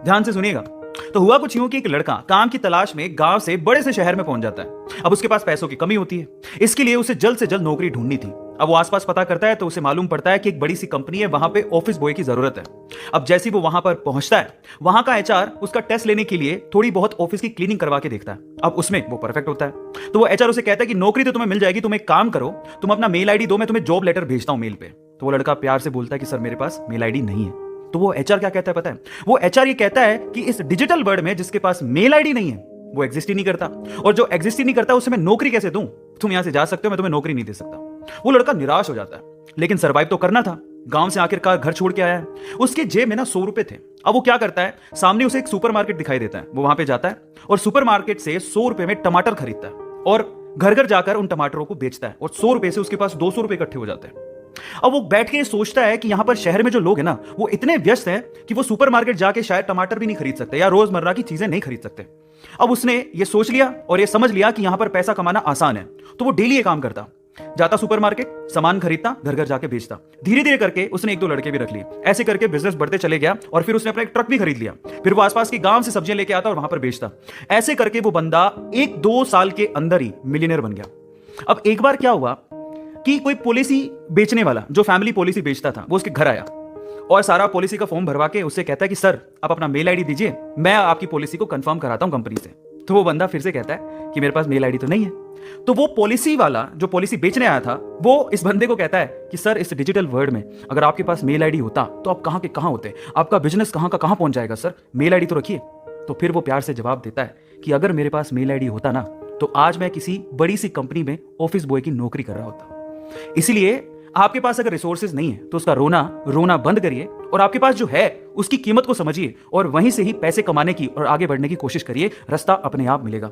ध्यान से सुनिएगा। तो हुआ कुछ यूं कि एक लड़का काम की तलाश में गांव से बड़े से शहर में पहुंच जाता है। अब उसके पास पैसों की कमी होती है, इसके लिए उसे जल्द से जल्द नौकरी ढूंढनी थी। अब वो आसपास पता करता है तो उसे मालूम पड़ता है कि एक बड़ी सी कंपनी है, वहां पे ऑफिस बॉय की जरूरत है। अब जैसे ही वो वहां पर पहुंचता है, वहां का एचआर उसका टेस्ट लेने के लिए थोड़ी बहुत ऑफिस की क्लीनिंग करवा के देखता है। अब उसमें वो परफेक्ट होता है, तो वो एचआर उसे कहता है कि नौकरी तो तुम्हें मिल जाएगी, तुम एक काम करो, तुम अपना मेल आईडी दो, मैं तुम्हें जॉब लेटर भेजता हूं मेल पे। तो वो लड़का प्यार से बोलता है कि सर मेरे पास मेल आईडी नहीं है। तो वो एचआर क्या कहता है पता है? वो एचआर ये कहता है कि इस डिजिटल वर्ल्ड में जिसके पास मेल आईडी नहीं है वो एग्जिस्ट ही नहीं करता, और जो एग्जिस्ट ही नहीं करता उसे मैं नौकरी कैसे दूं? तुम यहां से जा सकते हो, मैं तुम्हें नौकरी नहीं दे सकता। वो लड़का निराश हो जाता है, लेकिन सर्वाइव तो करना था। गांव से आखिरकार घर छोड़ के आया है, उसके जेब में ना 100 रुपए थे। अब वो क्या करता है, सामने उसे एक सुपरमार्केट दिखाई देता है, वो वहां पे जाता है और सुपरमार्केट से 100 रुपए में टमाटर खरीदता है और घर घर जाकर उन टमाटरों को बेचता है, और 100 रुपए से उसके पास 200 रुपए इकट्ठे हो जाते हैं। अब वो बैठ के सोचता है कि यहां पर शहर में जो लोग हैं ना, वो इतने व्यस्त हैं कि वो सुपरमार्केट जाके शायद टमाटर भी नहीं खरीद सकते या रोजमर्रा की चीजें नहीं खरीद सकते। अब उसने ये सोच लिया और ये समझ लिया कि यहां पर पैसा कमाना आसान है, तो वो डेली ये काम करता, जाता सुपरमार्केट, सामान खरीदता, घर घर जाके बेचता। धीरे धीरे करके उसने 1-2 लड़के भी रख लिए, ऐसे करके बिजनेस बढ़ते चले गया और फिर उसने अपना एक ट्रक भी खरीद लिया। फिर वो आसपास के गांव से सब्जियां लेके आता और वहां पर बेचता। ऐसे करके वो बंदा 1-2 साल के अंदर ही मिलियनर बन गया। अब एक बार क्या हुआ कि कोई पॉलिसी बेचने वाला, जो फैमिली पॉलिसी बेचता था, वो उसके घर आया और सारा पॉलिसी का फॉर्म भरवा के उससे कहता है कि सर आप अपना मेल आईडी दीजिए, मैं आपकी पॉलिसी को कंफर्म कराता हूं कंपनी से। तो वो बंदा फिर से कहता है कि मेरे पास मेल आईडी तो नहीं है। तो वो पॉलिसी वाला जो पॉलिसी बेचने आया था, वो इस बंदे को कहता है कि सर इस डिजिटल वर्ल्ड में अगर आपके पास मेल आईडी होता तो आप कहां के कहां होते, आपका बिजनेस कहां का कहां पहुंच जाएगा, सर मेल आईडी तो रखिए। तो फिर वो प्यार से जवाब देता है कि अगर मेरे पास मेल आईडी होता ना, तो आज मैं किसी बड़ी सी कंपनी में ऑफिस बॉय की नौकरी कर रहा होता। इसलिए आपके पास अगर रिसोर्सेज नहीं है तो उसका रोना रोना बंद करिए, और आपके पास जो है उसकी कीमत को समझिए और वहीं से ही पैसे कमाने की और आगे बढ़ने की कोशिश करिए। रास्ता अपने आप मिलेगा।